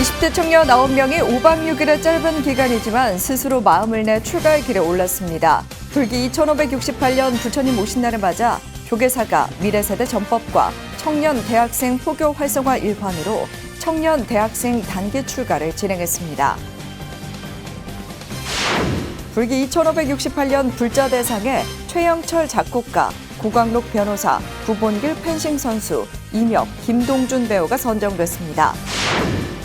20대 청년 9명이 5박 6일의 짧은 기간이지만 스스로 마음을 내 출가의 길에 올랐습니다. 불기 2568년 부처님 오신 날을 맞아 조계사가 미래세대 전법과 청년 대학생 포교 활성화 일환으로 청년 대학생 단기 출가를 진행했습니다. 불기 2568년 불자대상에 최영철 작곡가, 고광록 변호사, 구본길 펜싱 선수, 이명, 김동준 배우가 선정됐습니다.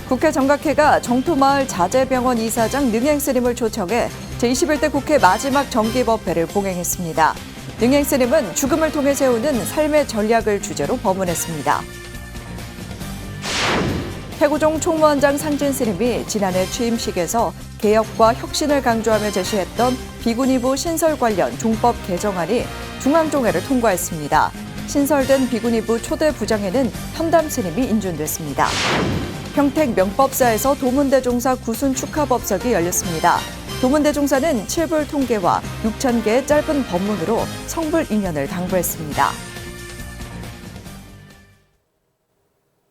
국회 정각회가 정토마을 자재병원 이사장 능행스님을 초청해 제21대 국회 마지막 정기법회를 봉행했습니다. 능행스님은 죽음을 통해 세우는 삶의 전략을 주제로 법문했습니다. 태고종 총무원장 상진스님이 지난해 취임식에서 개혁과 혁신을 강조하며 제시했던 비구니부 신설 관련 종법 개정안이 중앙종회를 통과했습니다. 신설된 비구니부 초대 부장에는 현담스님이 인준됐습니다. 평택 명법사에서 도문대종사 구순 축하법석이 열렸습니다. 도문대종사는 7불 통계와 6,000개의 짧은 법문으로 성불 인연을 당부했습니다.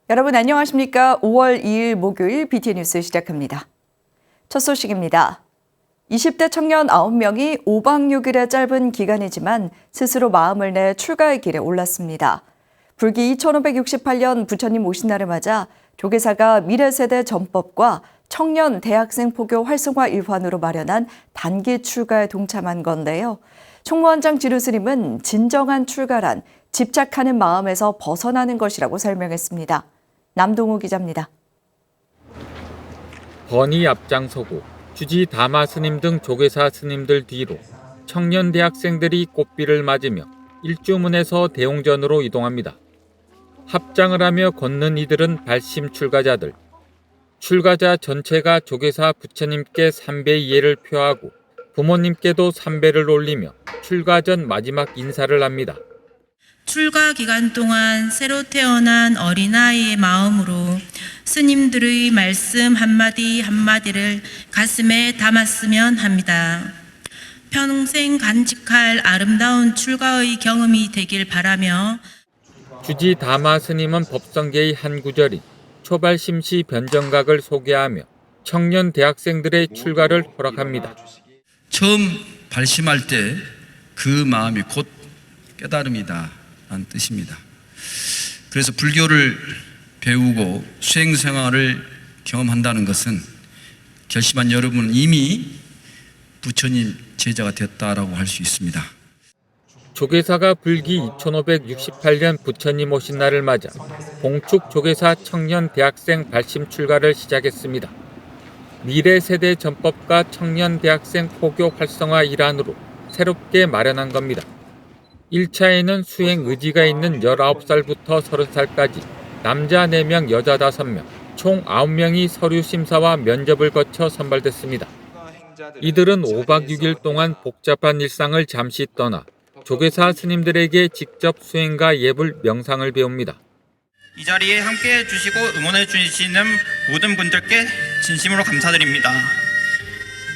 여러분 안녕하십니까? 5월 2일 목요일 BTN 뉴스 시작합니다. 첫 소식입니다. 20대 청년 9명이 5박 6일의 짧은 기간이지만 스스로 마음을 내 출가의 길에 올랐습니다. 불기 2568년 부처님 오신 날을 맞아 조계사가 미래세대 전법과 청년 대학생 포교 활성화 일환으로 마련한 단기 출가에 동참한 건데요. 총무원장 진우스님은 진정한 출가란 집착하는 마음에서 벗어나는 것이라고 설명했습니다. 남동우 기자입니다. 번이 앞장서고 주지 다마 스님 등 조계사 스님들 뒤로 청년 대학생들이 꽃비를 맞으며 일주문에서 대웅전으로 이동합니다. 합장을 하며 걷는 이들은 발심 출가자들. 출가자 전체가 조계사 부처님께 삼배 이해를 표하고 부모님께도 삼배를 올리며 출가 전 마지막 인사를 합니다. 출가 기간 동안 새로 태어난 어린아이의 마음으로 스님들의 말씀 한마디 한마디를 가슴에 담았으면 합니다. 평생 간직할 아름다운 출가의 경험이 되길 바라며 주지 다마 스님은 법성계의 한 구절인 초발심시 변정각을 소개하며 청년 대학생들의 출가를 허락합니다. 처음 발심할 때 그 마음이 곧 깨달음이다 라는 뜻입니다. 그래서 불교를 배우고 수행생활을 경험한다는 것은 결심한 여러분은 이미 부처님 제자가 됐다라고 할 수 있습니다. 조계사가 불기 2568년 부처님 오신 날을 맞아 봉축 조계사 청년 대학생 발심 출가를 시작했습니다. 미래세대 전법과 청년 대학생 포교 활성화 일환으로 새롭게 마련한 겁니다. 1차에는 수행 의지가 있는 19살부터 30살까지 남자 4명, 여자 5명, 총 9명이 서류 심사와 면접을 거쳐 선발됐습니다. 이들은 5박 6일 동안 복잡한 일상을 잠시 떠나 조계사 스님들에게 직접 수행과 예불 명상을 배웁니다. 이 자리에 함께해 주시고 응원해 주시는 모든 분들께 진심으로 감사드립니다.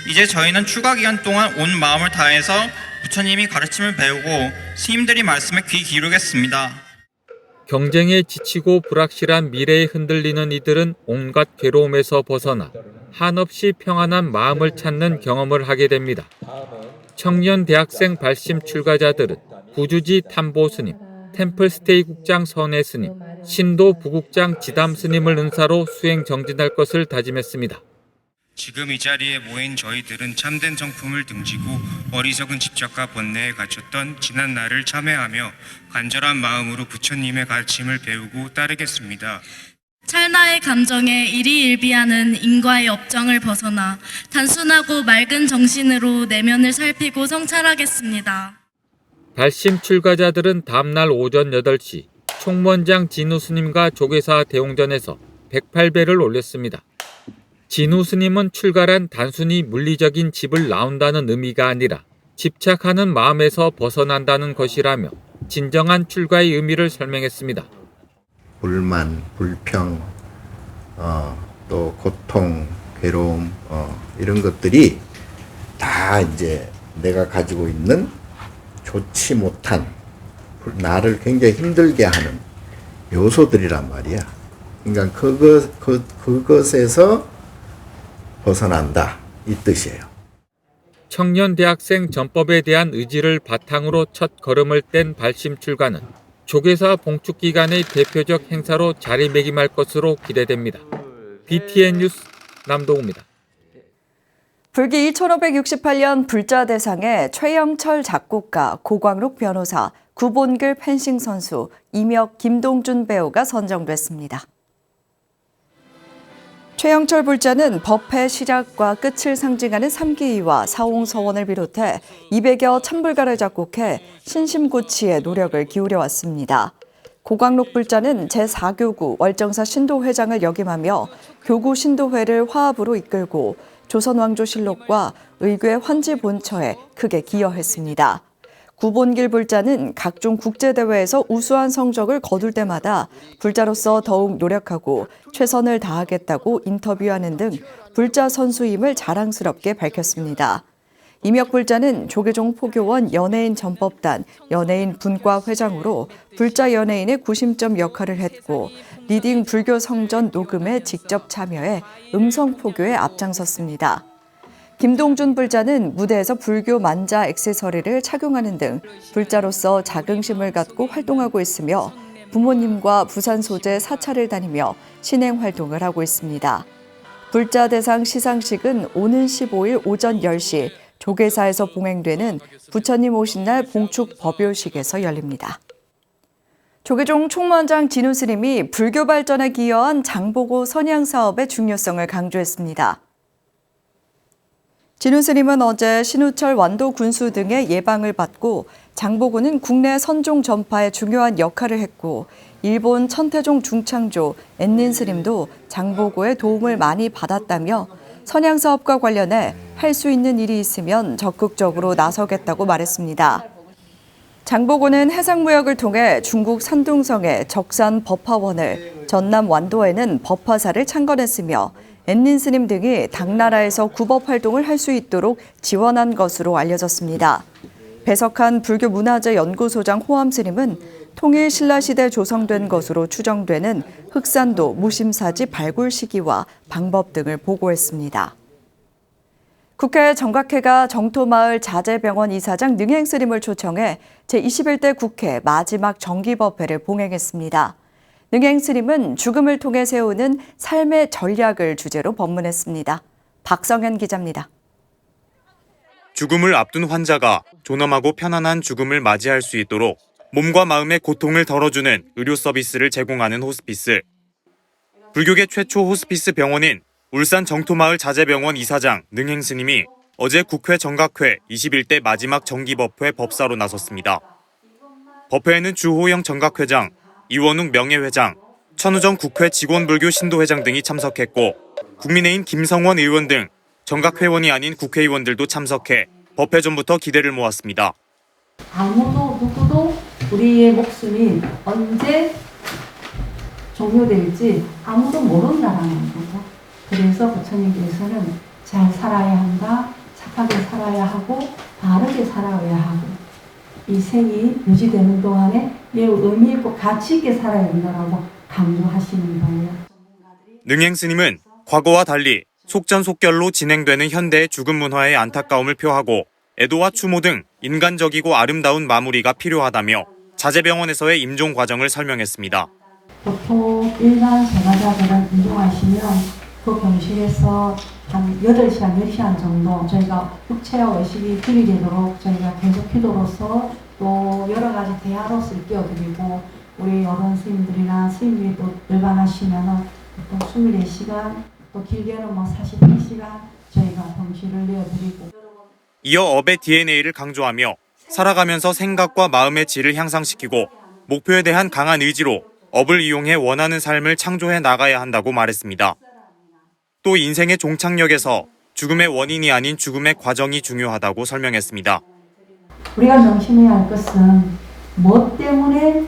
이제 저희는 출가 기간 동안 온 마음을 다해서 부처님이 가르침을 배우고 스님들이 말씀에 귀 기울이겠습니다. 경쟁에 지치고 불확실한 미래에 흔들리는 이들은 온갖 괴로움에서 벗어나 한없이 평안한 마음을 찾는 경험을 하게 됩니다. 청년 대학생 발심 출가자들은 구주지 탐보 스님, 템플스테이 국장 선혜 스님, 신도 부국장 지담 스님을 은사로 수행 정진할 것을 다짐했습니다. 지금 이 자리에 모인 저희들은 참된 정품을 등지고 어리석은 집착과 번뇌에 갇혔던 지난 날을 참회하며 간절한 마음으로 부처님의 가르침을 배우고 따르겠습니다. 찰나의 감정에 일희일비하는 인과의 업장을 벗어나 단순하고 맑은 정신으로 내면을 살피고 성찰하겠습니다. 발심 출가자들은 다음날 오전 8시 총무원장 진우 스님과 조계사 대웅전에서 108배를 올렸습니다. 진우 스님은 출가란 단순히 물리적인 집을 나온다는 의미가 아니라 집착하는 마음에서 벗어난다는 것이라며 진정한 출가의 의미를 설명했습니다. 불만, 불평, 또 고통, 괴로움 이런 것들이 다 이제 내가 가지고 있는 좋지 못한 나를 굉장히 힘들게 하는 요소들이란 말이야. 그러니까 그것에서 벗어난다 이 뜻이에요. 청년 대학생 전법에 대한 의지를 바탕으로 첫 걸음을 뗀 발심 출가는 조계사 봉축 기간의 대표적 행사로 자리매김할 것으로 기대됩니다. BTN 뉴스 남동우입니다. 불기 1568년 불자대상에 최영철 작곡가, 고광록 변호사, 구본글 펜싱 선수, 이력 김동준 배우가 선정됐습니다. 최영철 불자는 법회 시작과 끝을 상징하는 삼기이와 사홍서원을 비롯해 200여 천불가를 작곡해 신심고치에 노력을 기울여왔습니다. 고광록 불자는 제4교구 월정사 신도회장을 역임하며 교구 신도회를 화합으로 이끌고 조선왕조실록과 의궤 환지본처에 크게 기여했습니다. 구본길 불자는 각종 국제대회에서 우수한 성적을 거둘 때마다 불자로서 더욱 노력하고 최선을 다하겠다고 인터뷰하는 등 불자 선수임을 자랑스럽게 밝혔습니다. 이력 불자는 조계종 포교원 연예인 전법단 연예인 분과 회장으로 불자 연예인의 구심점 역할을 했고 리딩 불교 성전 녹음에 직접 참여해 음성 포교에 앞장섰습니다. 김동준 불자는 무대에서 불교 만자 액세서리를 착용하는 등 불자로서 자긍심을 갖고 활동하고 있으며 부모님과 부산 소재 사찰을 다니며 신행 활동을 하고 있습니다. 불자 대상 시상식은 오는 15일 오전 10시 조계사에서 봉행되는 부처님 오신 날 봉축 법요식에서 열립니다. 조계종 총무원장 진우 스님이 불교 발전에 기여한 장보고 선양 사업의 중요성을 강조했습니다. 진우 스님은 어제 신우철 완도 군수 등의 예방을 받고 장보고는 국내 선종 전파에 중요한 역할을 했고 일본 천태종 중창조 앤닌 스님도 장보고의 도움을 많이 받았다며 선양 사업과 관련해 할 수 있는 일이 있으면 적극적으로 나서겠다고 말했습니다. 장보고는 해상무역을 통해 중국 산둥성에 적산 법화원을, 전남 완도에는 법화사를 창건했으며 앤닌 스님 등이 당나라에서 구법 활동을 할 수 있도록 지원한 것으로 알려졌습니다. 배석한 불교문화재 연구소장 호암 스님은 통일 신라시대 조성된 것으로 추정되는 흑산도 무심사지 발굴 시기와 방법 등을 보고했습니다. 국회 정각회가 정토마을 자재병원 이사장 능행 스님을 초청해 제21대 국회 마지막 정기법회를 봉행했습니다. 능행 스님은 죽음을 통해 세우는 삶의 전략을 주제로 법문했습니다. 박성현 기자입니다. 죽음을 앞둔 환자가 존엄하고 편안한 죽음을 맞이할 수 있도록 몸과 마음의 고통을 덜어주는 의료 서비스를 제공하는 호스피스. 불교계 최초 호스피스 병원인 울산 정토마을 자재병원 이사장 능행 스님이 어제 국회 정각회 21대 마지막 정기법회 법사로 나섰습니다. 법회에는 주호영 정각회장, 이원웅 명예회장, 천우정 국회 직원불교 신도회장 등이 참석했고 국민의힘 김성원 의원 등 정각회원이 아닌 국회의원들도 참석해 법회 전부터 기대를 모았습니다. 아무도 누구도 우리의 목숨이 언제 종료될지 아무도 모른다라는 거죠. 그래서 부처님께서는 잘 살아야 한다, 착하게 살아야 하고 바르게 살아야 하고 이 생이 유지되는 동안에 매우 의미 있고 가치 있게 살아야 된다라고 강조하시는 거예요. 능행 스님은 과거와 달리 속전속결로 진행되는 현대의 죽음 문화에 안타까움을 표하고 애도와 추모 등 인간적이고 아름다운 마무리가 필요하다며 자재병원에서의 임종 과정을 설명했습니다. 보통 일반 생활자들은 임종하시면 그 병실에서 한 8시간, 10시간 정도 저희가 육체와 의식이 분리되도록 저희가 계속 기도로서 또 여러 가지 대화로서 끼워드리고 우리 어른 스님들이나 스님들이 또 열반하시면 보통 24시간 또 길게는 48시간 저희가 병실을 내어드리고 이어 업의 DNA를 강조하며 살아가면서 생각과 마음의 질을 향상시키고 목표에 대한 강한 의지로 업을 이용해 원하는 삶을 창조해 나가야 한다고 말했습니다. 또 인생의 종착역에서 죽음의 원인이 아닌 죽음의 과정이 중요하다고 설명했습니다. 우리가 명심해야 할 것은 뭐 때문에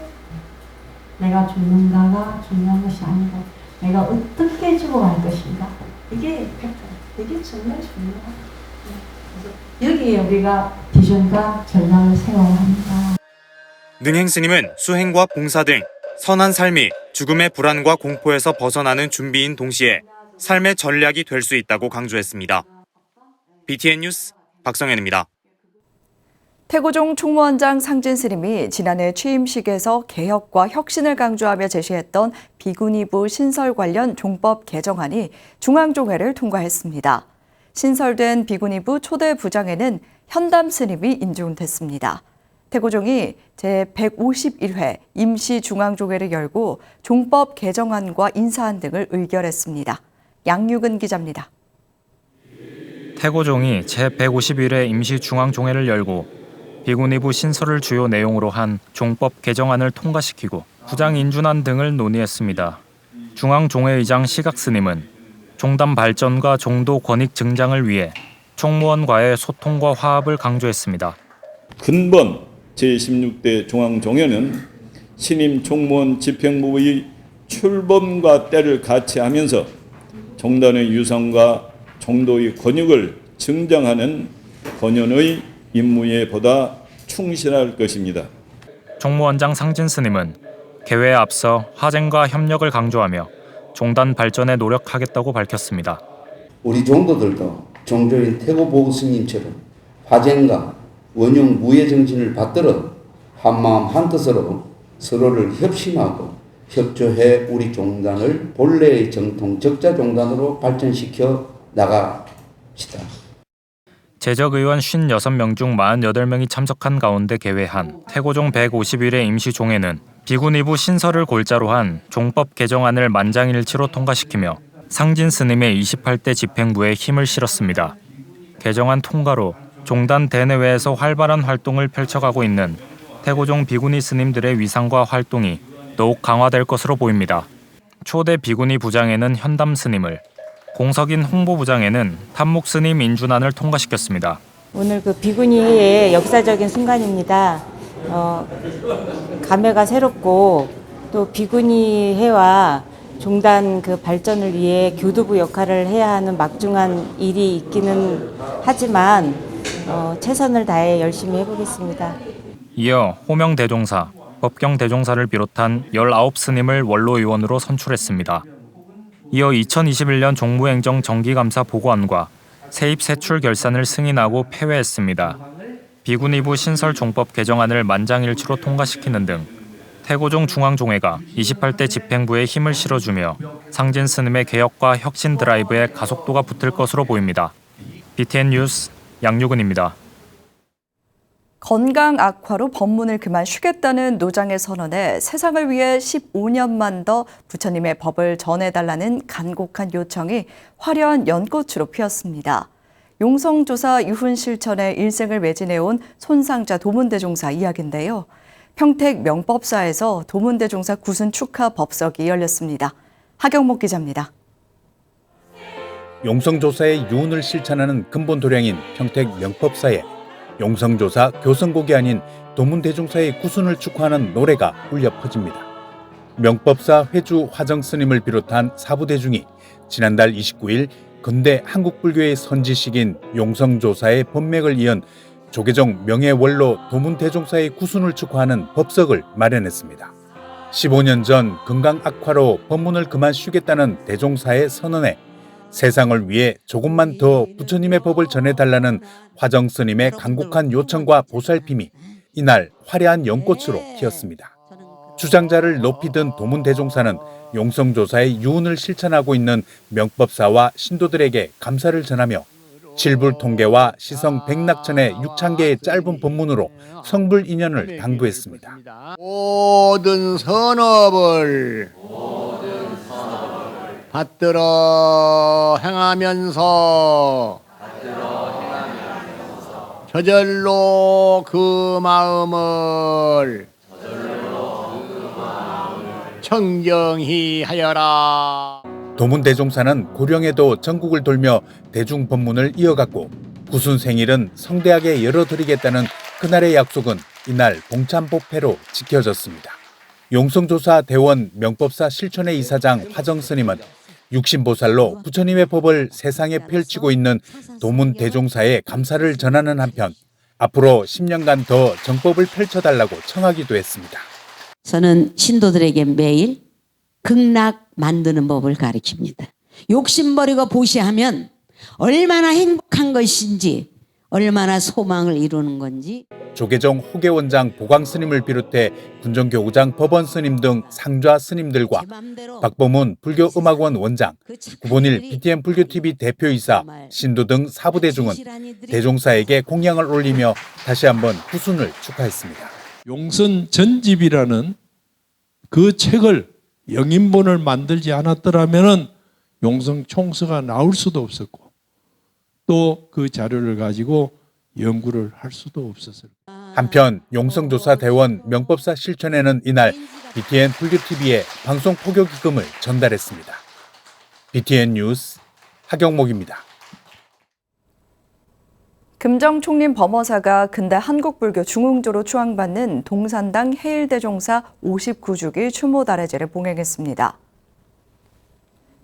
내가 죽는가가 중요한 것이 아니고 내가 어떻게 죽어갈 것인가. 이게 정말 중요하다. 여기에 우리가 비전과 전략을 세워야 합니다. 능행 스님은 수행과 봉사 등 선한 삶이 죽음의 불안과 공포에서 벗어나는 준비인 동시에 삶의 전략이 될 수 있다고 강조했습니다. BTN 뉴스 박성현입니다. 태고종 총무원장 상진 스님이 지난해 취임식에서 개혁과 혁신을 강조하며 제시했던 비구니부 신설 관련 종법 개정안이 중앙종회를 통과했습니다. 신설된 비구니부 초대 부장에는 현담 스님이 인준됐습니다. 태고종이 제151회 임시중앙종회를 열고 종법 개정안과 인사안 등을 의결했습니다. 양유근 기자입니다. 태고종이 제151회 임시중앙종회를 열고 비구니부 신설을 주요 내용으로 한 종법 개정안을 통과시키고 부장 인준안 등을 논의했습니다. 중앙종회의장 시각스님은 종단 발전과 종도 권익 증장을 위해 총무원과의 소통과 화합을 강조했습니다. 근본 제16대 중앙종회는 신임 총무원 집행부의 출범과 때를 같이 하면서 종단의 유성과 종도의 권익을 증장하는 본연의 임무에 보다 충실할 것입니다. 총무원장 상진 스님은 개회에 앞서 화쟁과 협력을 강조하며 종단 발전에 노력하겠다고 밝혔습니다. 우리 종도들도 종조인 태고보고 스님처럼 화쟁과 원용 무예 정신을 받들어 한마음 한뜻으로 서로를 협심하고 협조해 우리 종단을 본래의 정통 적자 종단으로 발전시켜 나갑시다. 재적의원 56명 중 48명이 참석한 가운데 개회한 태고종 151회 임시종회는 비구니부 신설을 골자로 한 종법 개정안을 만장일치로 통과시키며 상진 스님의 28대 집행부에 힘을 실었습니다. 개정안 통과로 종단 대내외에서 활발한 활동을 펼쳐가고 있는 태고종 비구니 스님들의 위상과 활동이 더욱 강화될 것으로 보입니다. 초대 비구니 부장에는 현담 스님을, 공석인 홍보부장에는 탐목 스님 인준안을 통과시켰습니다. 오늘 그 비구니회의 역사적인 순간입니다. 감회가 새롭고 또 비구니회와 종단 그 발전을 위해 교두부 역할을 해야 하는 막중한 일이 있기는 하지만 최선을 다해 열심히 해보겠습니다. 이어 호명 대종사, 법경 대종사를 비롯한 19스님을 원로 의원으로 선출했습니다. 이어 2021년 종무행정 정기감사 보고안과 세입 세출 결산을 승인하고 폐회했습니다. 비구니부 신설 종법 개정안을 만장일치로 통과시키는 등 태고종 중앙종회가 28대 집행부에 힘을 실어주며 상진 스님의 개혁과 혁신 드라이브에 가속도가 붙을 것으로 보입니다. BTN 뉴스 양유근입니다. 건강 악화로 법문을 그만 쉬겠다는 노장의 선언에 세상을 위해 15년만 더 부처님의 법을 전해달라는 간곡한 요청이 화려한 연꽃으로 피었습니다. 용성조사 유훈실천의 일생을 매진해온 손상자 도문대종사 이야기인데요. 평택 명법사에서 도문대종사 구순 축하 법석이 열렸습니다. 하경목 기자입니다. 용성조사의 유훈을 실천하는 근본 도량인 평택 명법사에 용성조사 교성곡이 아닌 도문대종사의 구순을 축하하는 노래가 울려 퍼집니다. 명법사 회주 화정스님을 비롯한 사부대중이 지난달 29일 근대 한국불교의 선지식인 용성조사의 법맥을 이은 조계종 명예원로 도문대종사의 구순을 축하하는 법석을 마련했습니다. 15년 전 건강 악화로 법문을 그만 쉬겠다는 대종사의 선언에 세상을 위해 조금만 더 부처님의 법을 전해달라는 화정스님의 간곡한 요청과 보살핌이 이날 화려한 연꽃으로 피었습니다. 주장자를 높이 든 도문대종사는 용성조사의 유훈을 실천하고 있는 명법사와 신도들에게 감사를 전하며 칠불통계와 시성 백낙천의 6,000개의 짧은 법문으로 성불인연을 당부했습니다. 모든 선업을 받들어 행하면서 저절로 그 마음을 청정히 하여라. 도문대종사는 고령에도 전국을 돌며 대중법문을 이어갔고 구순 생일은 성대하게 열어드리겠다는 그날의 약속은 이날 봉참복패로 지켜졌습니다. 용성조사 대원 명법사 실천의 이사장 화정스님은 육신보살로 부처님의 법을 세상에 펼치고 있는 도문대종사에 감사를 전하는 한편 앞으로 10년간 더 정법을 펼쳐달라고 청하기도 했습니다. 저는 신도들에게 매일 극락 만드는 법을 가르칩니다. 욕심 버리고 보시하면 얼마나 행복한 것인지, 얼마나 소망을 이루는 건지. 조계종 호계원장 보광 스님을 비롯해 군정교구장 법원 스님 등 상좌 스님들과 박범훈 불교음악원 원장, 구본일 BTN 불교TV 대표이사, 신도 등 사부대중은 대종사에게 공양을 올리며 다시 한번 후순을 축하했습니다. 용선 전집이라는 그 책을 영인본을 만들지 않았더라면 용성 총서가 나올 수도 없었고 또 그 자료를 가지고 연구를 할 수도 없었을 거예요. 한편 용성조사 대원 명법사 실천회는 이날 BTN 불교TV에 방송 포교 기금을 전달했습니다. BTN 뉴스 하경목입니다. 금정총림 범어사가 근대 한국불교 중흥조로 추앙받는 동산당 해일대종사 59주기 추모 다래제를 봉행했습니다.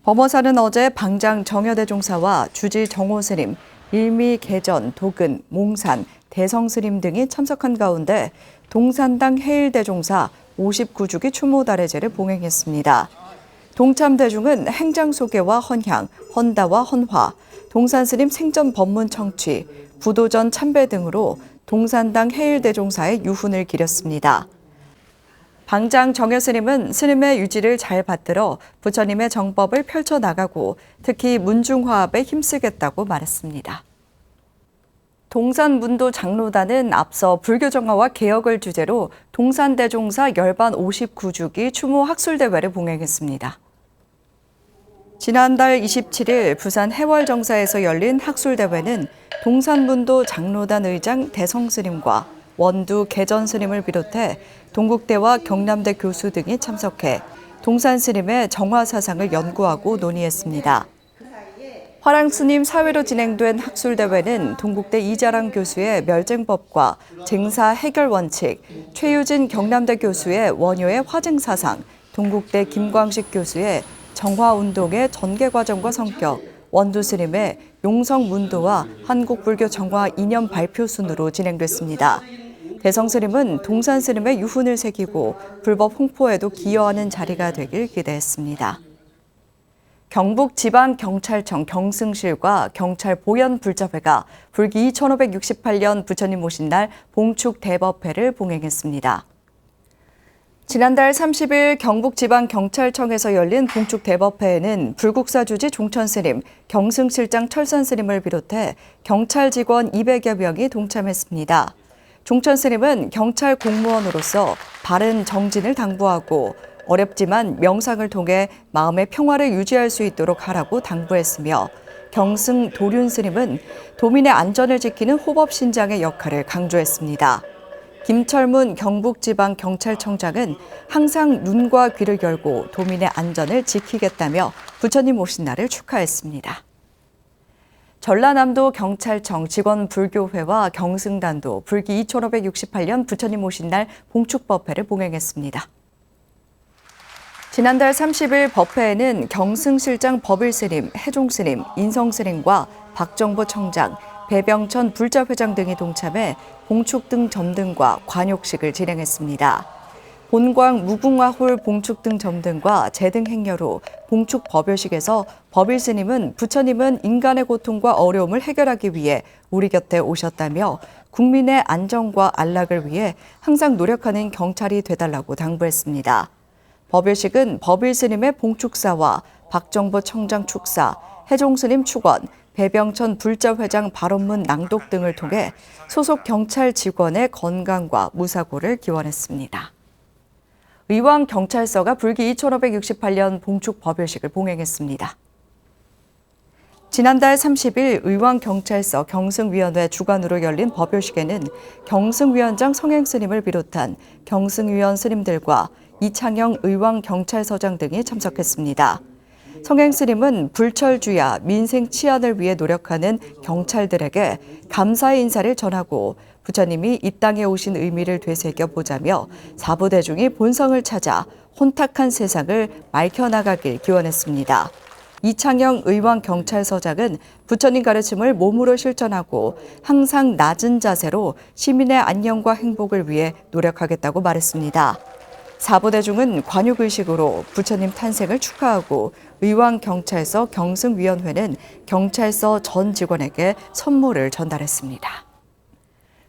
범어사는 어제 방장 정여대종사와 주지 정호스님, 일미 개전, 도근, 몽산, 대성스님 등이 참석한 가운데 동산당 해일대종사 59주기 추모 다래제를 봉행했습니다. 동참대중은 행장소개와 헌향, 헌다와 헌화, 동산스님 생전 법문 청취, 부도전 참배 등으로 동산당 해일대종사의 유훈을 기렸습니다. 방장 정여스님은 스님의 유지를 잘 받들어 부처님의 정법을 펼쳐나가고 특히 문중화합에 힘쓰겠다고 말했습니다. 동산문도 장로단은 앞서 불교정화와 개혁을 주제로 동산대종사 열반 59주기 추모 학술대회를 봉행했습니다. 지난달 27일 부산 해월정사에서 열린 학술대회는 동산문도 장로단 의장 대성스님과 원두 개전스님을 비롯해 동국대와 경남대 교수 등이 참석해 동산스님의 정화사상을 연구하고 논의했습니다. 화랑스님 사회로 진행된 학술대회는 동국대 이자랑 교수의 멸쟁법과 쟁사 해결 원칙, 최유진 경남대 교수의 원효의 화증사상, 동국대 김광식 교수의 정화운동의 전개과정과 성격, 원두스님의 용성문도와 한국불교 정화 이념 발표 순으로 진행됐습니다. 대성스님은 동산스님의 유훈을 새기고 불법 홍포에도 기여하는 자리가 되길 기대했습니다. 경북지방경찰청 경승실과 경찰보현불자회가 불기 2568년 부처님 오신 날 봉축대법회를 봉행했습니다. 지난달 30일 경북지방경찰청에서 열린 봉축대법회에는 불국사 주지 종천스님, 경승실장 철선스님을 비롯해 경찰 직원 200여 명이 동참했습니다. 종천스님은 경찰 공무원으로서 바른 정진을 당부하고 어렵지만 명상을 통해 마음의 평화를 유지할 수 있도록 하라고 당부했으며 경승 도륜스님은 도민의 안전을 지키는 호법신장의 역할을 강조했습니다. 김철문 경북지방경찰청장은 항상 눈과 귀를 열고 도민의 안전을 지키겠다며 부처님 오신 날을 축하했습니다. 전라남도 경찰청 직원불교회와 경승단도 불기 2568년 부처님 오신 날 봉축법회를 봉행했습니다. 지난달 30일 법회에는 경승실장 법일스님, 해종스님, 인성스님과 박정보 청장, 배병천 불자회장 등이 동참해 봉축 등 점등과 관욕식을 진행했습니다. 본광 무궁화홀 봉축 등 점등과 제등 행렬 후 봉축 법요식에서 법일스님은 부처님은 인간의 고통과 어려움을 해결하기 위해 우리 곁에 오셨다며 국민의 안전과 안락을 위해 항상 노력하는 경찰이 되달라고 당부했습니다. 법요식은 법일스님의 봉축사와 박정보 청장 축사, 해종스님 축원, 배병천 불자회장 발언문 낭독 등을 통해 소속 경찰 직원의 건강과 무사고를 기원했습니다. 의왕경찰서가 불기 2568년 봉축 법요식을 봉행했습니다. 지난달 30일 의왕경찰서 경승위원회 주관으로 열린 법요식에는 경승위원장 성행스님을 비롯한 경승위원 스님들과 이창영 의왕경찰서장 등이 참석했습니다. 성행스님은 불철주야 민생 치안을 위해 노력하는 경찰들에게 감사의 인사를 전하고 부처님이 이 땅에 오신 의미를 되새겨 보자며 사부대중이 본성을 찾아 혼탁한 세상을 맑혀나가길 기원했습니다. 이창영 의왕경찰서장은 부처님 가르침을 몸으로 실천하고 항상 낮은 자세로 시민의 안녕과 행복을 위해 노력하겠다고 말했습니다. 사보대중은 관육의식으로 부처님 탄생을 축하하고 의왕경찰서 경승위원회는 경찰서 전 직원에게 선물을 전달했습니다.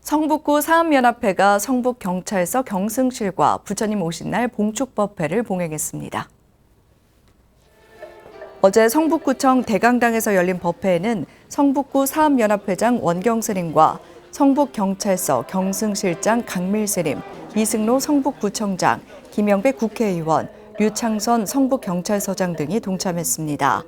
성북구 사암연합회가 성북경찰서 경승실과 부처님 오신 날 봉축법회를 봉행했습니다. 어제 성북구청 대강당에서 열린 법회에는 성북구 사암연합회장 원경스님과 성북경찰서 경승실장 강밀스님, 이승로 성북구청장, 김영배 국회의원, 류창선 성북경찰서장 등이 동참했습니다.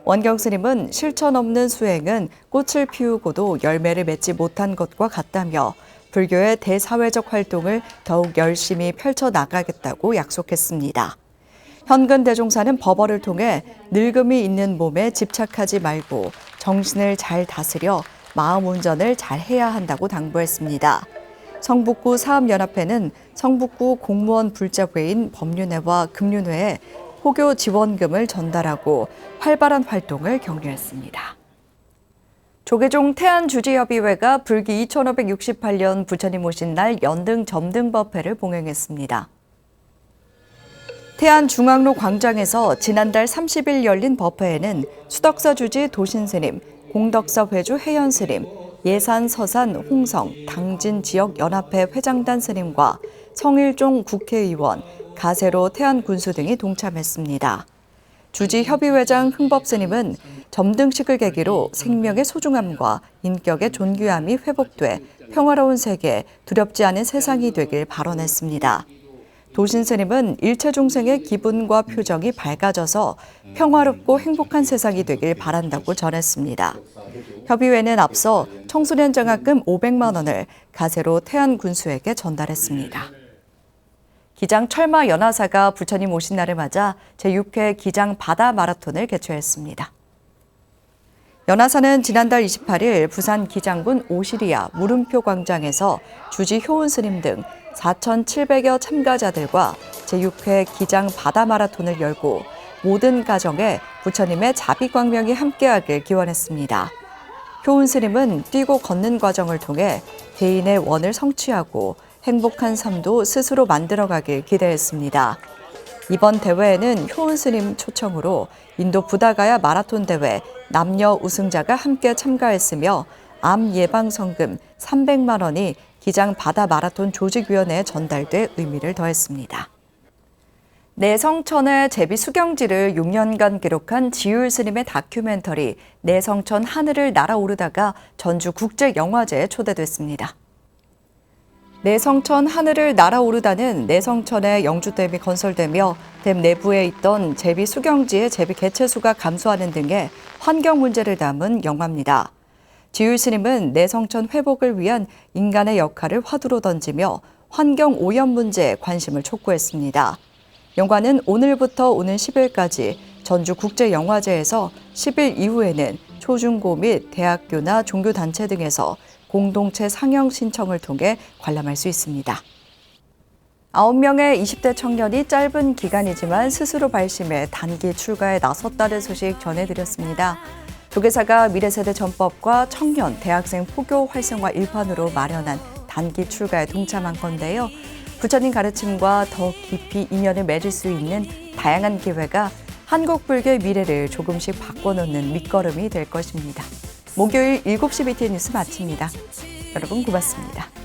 원경스님은 실천 없는 수행은 꽃을 피우고도 열매를 맺지 못한 것과 같다며 불교의 대사회적 활동을 더욱 열심히 펼쳐나가겠다고 약속했습니다. 현근 대종사는 법어를 통해 늙음이 있는 몸에 집착하지 말고 정신을 잘 다스려 마음 운전을 잘 해야 한다고 당부했습니다. 성북구 사암연합회는 성북구 공무원 불자회인 법륜회와 금륜회에 호교 지원금을 전달하고 활발한 활동을 격려했습니다. 조계종 태안주지협의회가 불기 2568년 부처님 오신 날 연등 점등법회를 봉행했습니다. 태안중앙로 광장에서 지난달 30일 열린 법회에는 수덕사 주지 도신스님, 공덕사 회주 혜연스님, 예산 서산 홍성 당진 지역연합회 회장단 스님과 성일종 국회의원, 가세로 태안군수 등이 동참했습니다. 주지협의회장 흥법스님은 점등식을 계기로 생명의 소중함과 인격의 존귀함이 회복돼 평화로운 세계, 두렵지 않은 세상이 되길 발언했습니다. 도신스님은 일체 중생의 기분과 표정이 밝아져서 평화롭고 행복한 세상이 되길 바란다고 전했습니다. 협의회는 앞서 청소년 장학금 500만 원을 가세로 태안군수에게 전달했습니다. 기장 철마 연화사가 부처님 오신 날을 맞아 제6회 기장 바다 마라톤을 개최했습니다. 연화사는 지난달 28일 부산 기장군 오시리아 물음표 광장에서 주지 효은 스님 등 4,700여 참가자들과 제6회 기장 바다 마라톤을 열고 모든 가정에 부처님의 자비광명이 함께하길 기원했습니다. 효은 스님은 뛰고 걷는 과정을 통해 개인의 원을 성취하고 행복한 삶도 스스로 만들어가길 기대했습니다. 이번 대회에는 효은 스님 초청으로 인도 부다가야 마라톤 대회 남녀 우승자가 함께 참가했으며 암 예방 성금 300만 원이 기장 바다 마라톤 조직위원회에 전달돼 의미를 더했습니다. 내성천의 제비 수경지를 6년간 기록한 지율 스님의 다큐멘터리 내성천 하늘을 날아오르다가 전주국제영화제에 초대됐습니다. 내성천 하늘을 날아오르다는 내성천의 영주댐이 건설되며 댐 내부에 있던 제비 수경지의 제비 개체수가 감소하는 등의 환경 문제를 담은 영화입니다. 지율 스님은 내성천 회복을 위한 인간의 역할을 화두로 던지며 환경 오염 문제에 관심을 촉구했습니다. 영화는 오늘부터 오는 10일까지 전주국제영화제에서 10일 이후에는 초중고 및 대학교나 종교단체 등에서 공동체 상영 신청을 통해 관람할 수 있습니다. 9명의 20대 청년이 짧은 기간이지만 스스로 발심해 단기 출가에 나섰다는 소식 전해드렸습니다. 조계사가 미래세대 전법과 청년, 대학생 포교 활성화 일환으로 마련한 단기 출가에 동참한 건데요. 부처님 가르침과 더 깊이 인연을 맺을 수 있는 다양한 기회가 한국 불교의 미래를 조금씩 바꿔놓는 밑거름이 될 것입니다. 목요일 7시 BTN 뉴스 마칩니다. 여러분 고맙습니다.